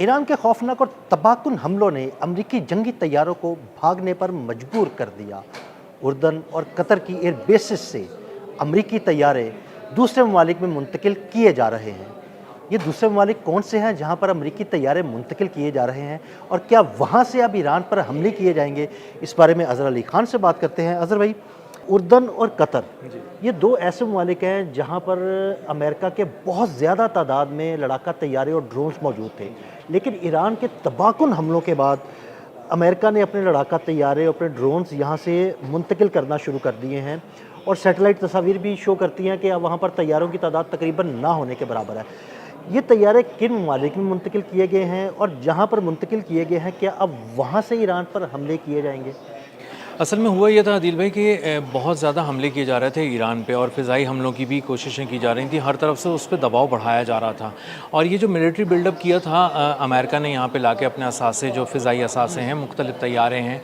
Iran के खौफनाक और तबाहकुन हमलों ने अमरीकी जंगी तैयारों को भागने पर मजबूर कर दिया। उर्दन और कतर की एयर बेसिस से अमरीकी तैयारे दूसरे ममालिक में मुंतकिल किए जा रहे हैं। ये दूसरे ममालिक कौन से हैं जहां पर अमरीकी तैयारे मुंतकिल किए जा रहे हैं, और क्या वहां से अब ईरान पर हमले किए जाएंगे? इस बारे में अज़हर अली खान से बात करते हैं। अज़हर भाई, उर्दन और कतर ये दो ऐसे ममालिक हैं जहां पर अमेरिका के बहुत ज़्यादा तादाद में लड़ाका तैयारे और ड्रोन्स मौजूद थे, लेकिन ईरान के तबाहकुन हमलों के बाद अमेरिका ने अपने लड़ाका तैयारे और अपने ड्रोन्स यहाँ से मुंतकिल करना शुरू कर दिए हैं, और सैटेलाइट तस्वीर भी शो करती हैं कि अब वहाँ पर तैयारों की तादाद तकरीबन ना होने के बराबर है। ये तैयारे किन ममालिक में मुंतकिल किए गए हैं, और जहाँ पर मुंतकिल किए गए हैं क्या अब वहाँ से ईरान पर हमले किए जाएंगे? असल में हुआ ये था आदिल भाई कि बहुत ज़्यादा हमले किए जा रहे थे ईरान पे, और फ़िज़ाई हमलों की भी कोशिशें की जा रही थी। हर तरफ से उस पर दबाव बढ़ाया जा रहा था, और ये जो मिलिट्री बिल्डअप किया था अमेरिका ने यहाँ पे लाके अपने असासे, जो फ़िज़ाई असासे हैं, मुख्तलिफ़ तैयारे हैं,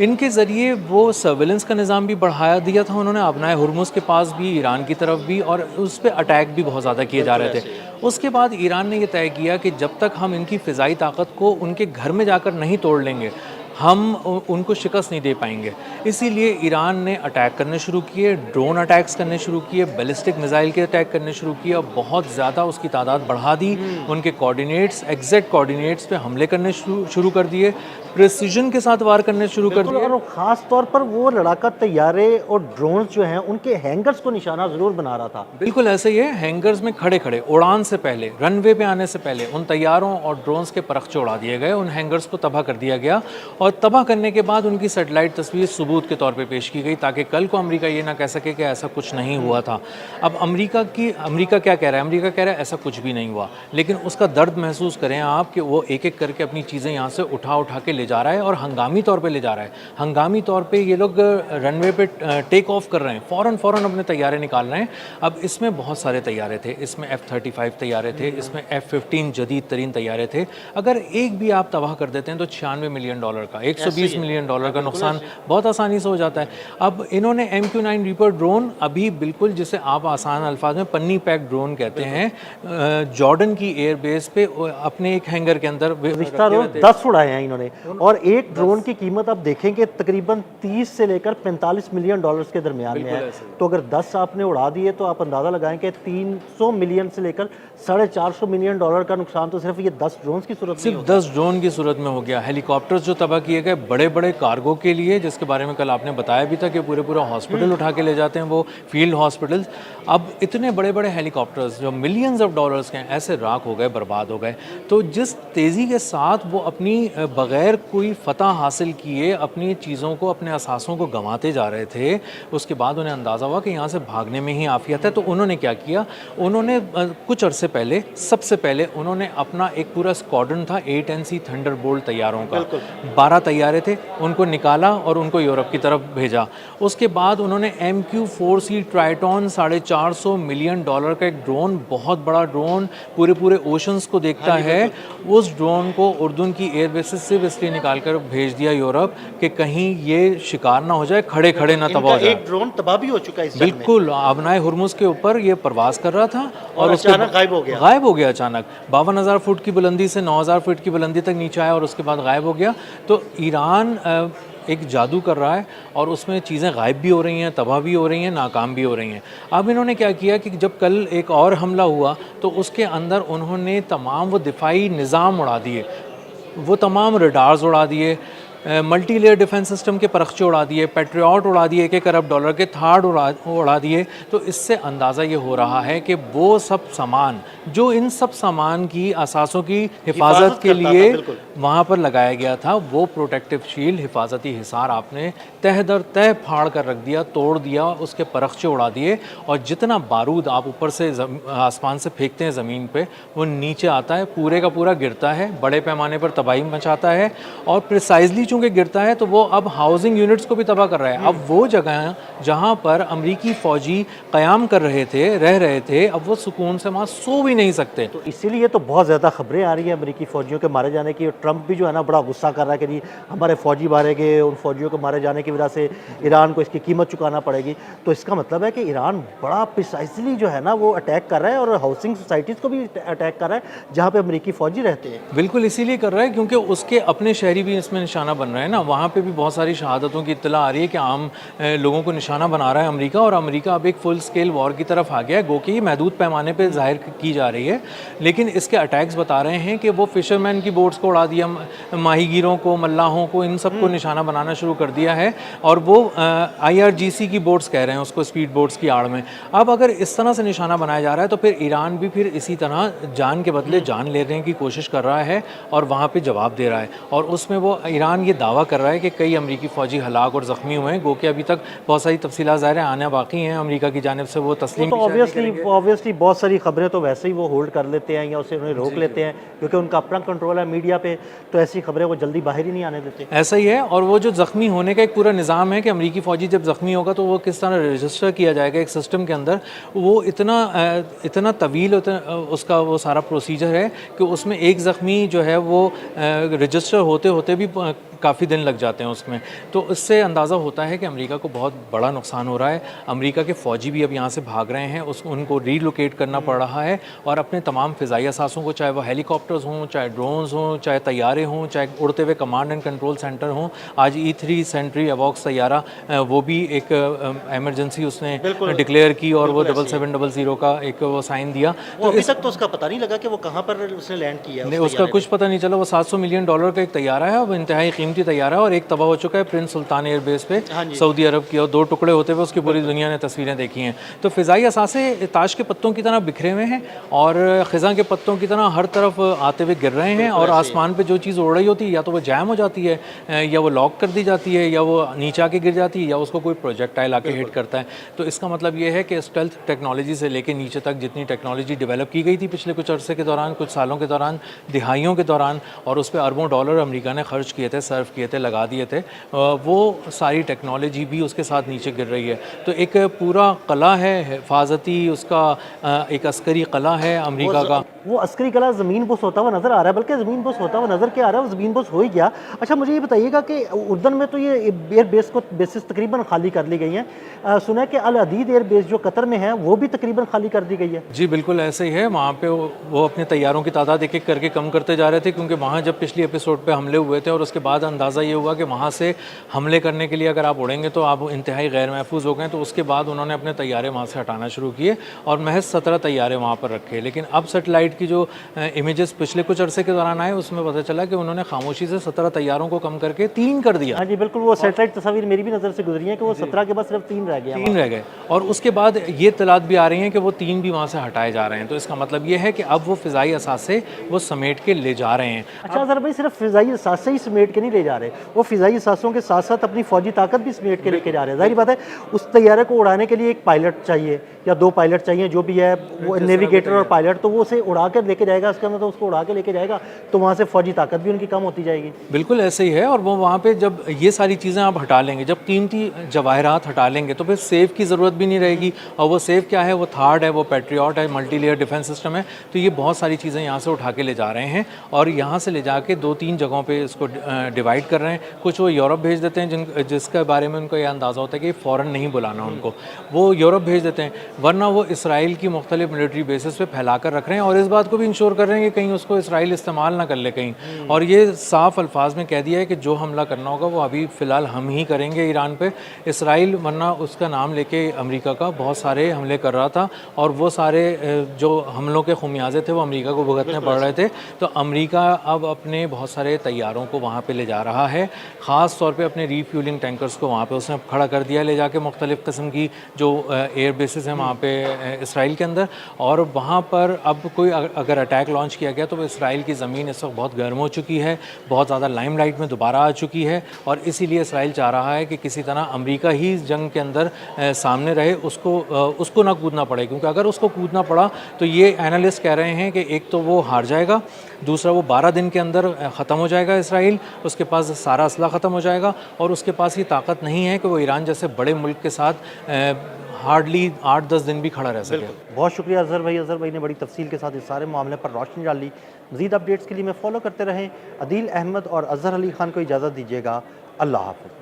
इनके ज़रिए वो सर्विलेंस का निज़ाम भी बढ़ाया दिया था उन्होंने, अपनाए हुर्मुज़ के पास भी, ईरान की तरफ भी, और उस पर अटैक भी बहुत ज़्यादा किए जा रहे थे। उसके बाद ईरान ने यह तय किया कि जब तक हम इनकी फ़िज़ाई ताकत को उनके घर में जाकर नहीं तोड़ लेंगे, हम उनको शिकस्त नहीं दे पाएंगे। इसीलिए ईरान ने अटैक करने शुरू किए, ड्रोन अटैक्स करने शुरू किए, बैलिस्टिक मिसाइल के अटैक करने शुरू किए, और बहुत ज़्यादा उसकी तादाद बढ़ा दी। उनके कोऑर्डिनेट्स, एग्जैक्ट कोऑर्डिनेट्स पे हमले करने शुरू कर दिए, प्रिसीजन के साथ वार करने शुरू कर दिए। और ख़ास तौर पर वो लड़ाका तैयारे और ड्रोन्स जो हैं उनके हैंगर्स को निशाना ज़रूर बना रहा था। बिल्कुल ऐसे ही है, हैंगर्स में खड़े खड़े उड़ान से पहले, रनवे पे आने से पहले उन तैयारों और ड्रोन्स के परखचे उड़ा दिए गए, उन हैंगर्स को तबाह कर दिया गया, और तबाह करने के बाद उनकी सैटेलाइट तस्वीर सबूत के तौर पे पेश की गई, ताकि कल को अमेरिका ये ना कह सके कि ऐसा कुछ नहीं हुआ था। अब अमेरिका क्या कह रहा है? अमेरिका कह रहा है ऐसा कुछ भी नहीं हुआ, लेकिन उसका दर्द महसूस करें आप कि वो एक एक करके अपनी चीज़ें यहाँ से उठा के ले जा रहा है, और हंगामी तौर पे ले जा रहा है। हंगामी तौर पे ये लोग रनवे पे टेक ऑफ कर रहे हैं, फ़ौरन अपने तैयारे निकाल रहे हैं। अब इसमें बहुत सारे तैयारे थे, इसमें F-35 तैयारे थे, इसमें F-15 जदीद तरीन तैयारे थे। अगर एक भी आप तबाह कर देते हैं तो $96 मिलियन का, $120 मिलियन का नुकसान बहुत आसानी से हो जाता है। अब इन्होंने MQ-9 रीपर ड्रोन, अभी बिल्कुल जिसे आप आसान अल्फाज में पन्नी पैक ड्रोन कहते हैं, जॉर्डन की एयर बेस पे अपने एक हैंगर के अंदर 10 उड़ाए हैं इन्होंने, और एक ड्रोन की कीमत आप देखेंगे तकरीबन 30 से लेकर $45 मिलियन के दरमियान में है। तो अगर 10 आपने उड़ा दिए तो आप अंदाज़ा लगाएं कि 300 मिलियन से लेकर $450 मिलियन का नुकसान तो सिर्फ ये 10 ड्रोन की सूरत में, सिर्फ 10 ड्रोन की सूरत में हो गया। हेलीकॉप्टर्स जो तबाह किए गए बड़े बड़े कार्गो के लिए, जिसके बारे में कल आपने बताया भी था कि पूरे हॉस्पिटल उठा के ले जाते हैं वो फील्ड हॉस्पिटल्स। अब इतने बड़े बड़े हेलीकॉप्टर्स जो मिलियंस ऑफ डॉलर्स के हैं, ऐसे राख हो गए, बर्बाद हो गए। तो जिस तेज़ी के साथ वो अपनी बग़ैर कोई फ़तह हासिल किए अपनी चीज़ों को, अपने असासों को गंवाते जा रहे थे, उसके बाद उन्हें अंदाज़ा हुआ कि यहाँ से भागने में ही आफियत है। तो उन्होंने क्या किया, उन्होंने कुछ अरसे पहले, सबसे पहले उन्होंने अपना एक पूरा स्क्वाड्रन था 8NC थंडरबोल्ट तैयारों का, 12 तैयारे थे, उनको निकाला और उनको यूरोप की तरफ भेजा। उसके बाद उन्होंने MQ-4C ट्राइटॉन $450 मिलियन का एक ड्रोन, बहुत बड़ा ड्रोन, पूरे ओशंस को देखता है, उस ड्रोन को उर्दन की एयर बेसिस से इसलिए निकाल कर भेज दिया यूरोप कि कहीं ये शिकार ना हो जाए, खड़े ना तबाह हो जाए। एक ड्रोन तबाह भी हो चुका है इस बिल्कुल, अपनाए हुर्मुज़ के ऊपर ये प्रवास कर रहा था और अचानक गायब हो गया अचानक 52,000 फुट की बुलंदी से 9,000 फुट की बुलंदी तक नीचे आया, और उसके बाद गायब हो गया। तो ईरान एक जादू कर रहा है, और उसमें चीज़ें गायब भी हो रही हैं, तबाह भी हो रही हैं, नाकाम भी हो रही हैं। अब इन्होंने क्या किया कि जब कल एक और हमला हुआ तो उसके अंदर उन्होंने तमाम वो दिफाई निज़ाम उड़ा दिए, वो तमाम रडार्स उड़ा दिए, मल्टी लेयर डिफेंस सिस्टम के परखचे उड़ा दिए, पेट्रियट उड़ा दिए, $1 अरब के थार्ड उड़ा दिए। तो इससे अंदाज़ा ये हो रहा है कि वो सब सामान जो इन सब सामान की असासों की हिफाजत के लिए वहाँ पर लगाया गया था, वो प्रोटेक्टिव शील्ड, हिफाजती हिसार आपने तह दर तह फाड़ कर रख दिया, तोड़ दिया, उसके परखचे उड़ा दिए, और जितना बारूद आप ऊपर से आसमान से फेंकते हैं ज़मीन पे, वो नीचे आता है, पूरे का पूरा गिरता है, बड़े पैमाने पर तबाही मचाता है। और प्रिसाइजली चूँकि गिरता है तो वो अब हाउसिंग यूनिट्स को भी तबाह कर रहा है। अब वो जगह जहाँ पर अमरीकी फ़ौजी क़याम कर रहे थे, रह रहे थे, अब वो सुकून से वहाँ सो भी नहीं सकते। तो इसीलिए तो बहुत ज़्यादा खबरें आ रही हैं अमेरिकी फ़ौजियों के मारे जाने की, और ट्रंप भी जो है ना बड़ा गुस्सा कर रहा है कि जी हमारे फ़ौजी मारे गए, उन फ़ौजियों के मारे जाने की वजह से ईरान को इसकी कीमत चुकाना पड़ेगी। तो इसका मतलब है कि ईरान बड़ा प्रिसाइसली जो है ना वो अटैक कर रहा है, और हाउसिंग सोसाइटीज़ को भी अटैक कर रहा है जहाँ पे अमेरिकी फ़ौजी रहते हैं। बिल्कुल इसीलिए कर रहा है क्योंकि उसके अपने शहरी भी इसमें निशाना बन रहे हैं ना। वहाँ पे भी बहुत सारी शहादतों की इत्तला आ रही है कि आम लोगों को निशाना बना रहा है अमेरिका, और अमेरिका अब एक फुल स्केल वॉर की तरफ आ गया है। गो कि ये महदूद पैमाने पे जाहिर की जा रही है, लेकिन इसके अटैक्स बता रहे हैं कि वो फिशरमैन की बोट्स को उड़ा दिया, माहीगीरों को, मल्लाहों को, इन सबको निशाना बनाना शुरू कर दिया है। और वो IRGC की बोट्स कह रहे हैं उसको, स्पीड बोट्स की आड़ में। अब अगर इस तरह से निशाना बनाया जा रहा है तो फिर ईरान भी फिर इसी तरह जान के बदले जान लेने की कोशिश कर रहा है और वहाँ पे जवाब दे रहा है। और उसमें वो ईरान ये दावा कर रहा है कि कई अमरीकी फ़ौजी हलाक और ज़ख्मी हुए हैं। गो कि अभी तक बहुत सारी तफसीलात ज़ाहिर है आना बाकी हैं, अमेरिका की जानिब से वो तस्लीम तो ऑब्वियसली बहुत सारी खबरें तो वैसे ही वो होल्ड कर लेते हैं या उसे उन्हें रोक लेते हैं, क्योंकि उनका अपना कंट्रोल है मीडिया पे, तो ऐसी खबरें वो जल्दी बाहर ही नहीं आने देते। ऐसा ही है। और वो जो ज़ख्मी होने का एक पूरा निज़ाम है कि अमरीकी फ़ौजी जब ज़ख्मी होगा तो वो किस तरह रजिस्टर किया जाएगा एक सिस्टम के अंदर, वो इतना तवील उसका वो सारा प्रोसीजर है कि उसमें एक ज़ख्मी जो है वो रजिस्टर होते होते भी काफ़ी दिन लग जाते हैं उसमें। तो इससे अंदाज़ा होता है कि अमेरिका को बहुत बड़ा नुकसान हो रहा है। अमेरिका के फ़ौजी भी अब यहाँ से भाग रहे हैं, उनको रीलोकेट करना पड़ रहा है, और अपने तमाम फ़िज़ाई असासों को, चाहे वो हेलीकॉप्टर्स हों, चाहे ड्रोन्स हों, चाहे तैयारे हों, चाहे उड़ते हुए कमांड एंड कंट्रोल सेंटर हों। आज E3 सेंट्री अवॉक्स तैयारा वो भी एक एमरजेंसी उसने डिक्लेयर की, और वो 7700 का एक वो साइन दिया। तो अभी तक तो उसका पता नहीं लगा कि वो कहाँ पर उसने लैंड किया है। नहीं, उसका कुछ पता नहीं चला। वो $700 मिलियन का एक तैयारा है, वो इंतहाई कीमती तैयारा है, और एक तबाह हो चुका है प्रिंस सुल्तान एयरबेस पे सऊदी अरब की, और 2 टुकड़े होते हुए उसकी पूरी दुनिया ने तस्वीरें देखी हैं। तो फ़िज़ाई असासे ताश के पत्तों की तरह बिखरे हुए हैं और ख़िज़ा के पत्तों की तरह हर तरफ आते हुए गिर रहे हैं, और आसमान पे जो चीज़ उड़ रही होती है या तो वो जैम हो जाती है, या वो लॉक कर दी जाती है, या वो नीचे आके गिर जाती है, या उसको कोई प्रोजेक्टाइल आके हिट करता है। तो इसका मतलब ये है कि स्टेल्थ टेक्नोलॉजी से लेके नीचे तक जितनी टेक्नोलॉजी डेवलप की गई थी पिछले कुछ अरसे के दौरान, कुछ सालों के दौरान, दिहाइयों के दौरान, और उस पर अरबों डॉलर अमेरिका ने खर्च किए थे, सर्व किए थे, लगा दिए थे, वो सारी टेक्नोलॉजी भी उसके साथ नीचे गिर रही है। तो एक पूरा कला है हिफाजती, उसका एक अस्करी कला है अमेरिका का। वो अस्करी कला ज़मीन बुस होता हुआ नज़र आ रहा है, बल्कि ज़मीन बुस होता हुआ नज़र क्या आ रहा है, वो ज़मीन बुस हो ही गया। अच्छा, मुझे ये बताइएगा कि उर्दन में तो ये एयर बेसिस तकरीबन खाली कर ली गई हैं। सुना है कि अल अदीद एयर बेस जो कतर में है वो भी तकरीबन खाली कर दी गई है। जी बिल्कुल ऐसे ही है। वहाँ पे वो अपने तैयारों की तादाद एक एक करके कम करते जा रहे थे, क्योंकि वहाँ जब पिछली एपिसोड पे हमले हुए थे और उसके बाद अंदाज़ा ये हुआ कि वहाँ से हमले करने के लिए अगर आप उड़ेंगे तो आप इंतहाई गैर महफूज हो गए। तो उसके बाद उन्होंने अपने तैयारे वहाँ से हटाना शुरू किए और महज 17 तैयारे वहाँ पर रखे। लेकिन अब सेटेलाइट की जो इमेजेस पिछले कुछ अरसे के दौरान आए उसमें पता चला कि उन्होंने खामोशी से 17 तैयारों को कम करके 3 कर दिया। हाँ जी बिल्कुल, वो सेटेलाइट तस्वीर मेरी भी नज़र से गुजरी है कि वो 17 के बाद सिर्फ 3 रह गए। 3 रह गए, और उसके बाद ये इत्तलात भी आ रही हैं कि वो 3 भी वहाँ से हटाए जा रहे हैं। तो इसका मतलब ये है कि अब वो फ़िज़ाई असासे वो समेट के ले जा रहे हैं। अच्छा सर भाई, सिर्फ फ़िज़ाई असासे ही समेट के नहीं ले जा रहे, वो फ़िज़ाई असासों के साथ साथ अपनी फ़ौजी ताकत भी समेट के लेके जा रहे हैं। जाहिर बात है उस तैयारे को उड़ाने के लिए एक पायलट चाहिए या 2 पायलट चाहिए, जो भी है वो नेविगेटर और पायलट, तो वो उसे उड़ा कर लेके जाएगा, इसका मतलब उसको उड़ा के लेके जाएगा, तो वहाँ से फ़ौजी ताकत भी उनकी कम होती जाएगी। बिल्कुल ऐसे ही है। और वो वहाँ पे जब ये सारी चीज़ें आप हटा लेंगे, जब कीमती जवाहरात हटा लेंगे, तो फिर सेफ की ज़रूरत भी नहीं रहेगी। और वो सेफ क्या है, वो थार्ड है, वो पैट्रियट है, मल्टी लेयर डिफेंस सिस्टम है। तो ये बहुत सारी चीज़ें यहाँ से उठा के ले जा रहे हैं और यहाँ से ले जाके 2-3 जगहों पे इसको डिवाइड कर रहे हैं। कुछ वो यूरोप भेज देते हैं जिसके बारे में उनको ये अंदाज़ा होता है कि फ़ौरन नहीं बुलाना उनको, वो यूरोप भेज देते हैं, वरना वो इसराइल की मुख्तलिफ मिलिट्री बेसिस पे फैला कर रख रहे हैं और इस बात को भी इंश्योर कर रहे हैं कि कहीं उसको इसराइल इस्तेमाल ना कर ले कहीं। और ये साफ अल्फाज में कह दिया है कि जो हमला करना होगा वो अभी फ़िलहाल हम ही करेंगे ईरान पे। इसराइल वरना उसका नाम लेके अमेरिका का बहुत सारे हमले कर रहा था और वो सारे जो हमलों के खुमियाजे थे वो अमेरिका को भुगतने पड़ रहे थे। तो अमेरिका अब अपने बहुत सारे तैयारों को वहाँ पे ले जा रहा है, ख़ास तौर पे अपने रीफ्यूलिंग टैंकर्स को वहाँ पे उसने खड़ा कर दिया ले जाके मुख्तलिफ़ किस्म की जो एयर बेसिस हैं वहाँ पे इसराइल के अंदर। और वहाँ पर अब कोई अगर अटैक लॉन्च किया गया तो वो इसराइल की ज़मीन इस वक्त बहुत गर्म हो चुकी है, बहुत ज़्यादा लाइमलाइट में दोबारा आ चुकी है और इसीलिए इसराइल चाह रहा है कि किसी तरह अमेरिका ही जंग के अंदर सामने रहे, उसको ना कूदना पड़े, क्योंकि अगर उसको कूदना पड़ा तो ये एनालिस्ट कह रहे हैं कि एक तो वो हार जाएगा, दूसरा वो 12 दिन के अंदर ख़त्म हो जाएगा इसराइल, उसके उसके पास सारा असला ख़त्म हो जाएगा और उसके पास ये ताकत नहीं है कि वो ईरान जैसे बड़े मुल्क के साथ हार्डली 8-10 दिन भी खड़ा रह सके। बहुत शुक्रिया अज़हर भाई ने बड़ी तफसील के साथ इस सारे मामले पर रोशनी डाली। मज़ीद अपडेट्स के लिए मैं फॉलो करते रहें। अदील अहमद और अज़हर अली ख़ान को इजाज़त दीजिएगा। अल्लाह हाफ़िज़।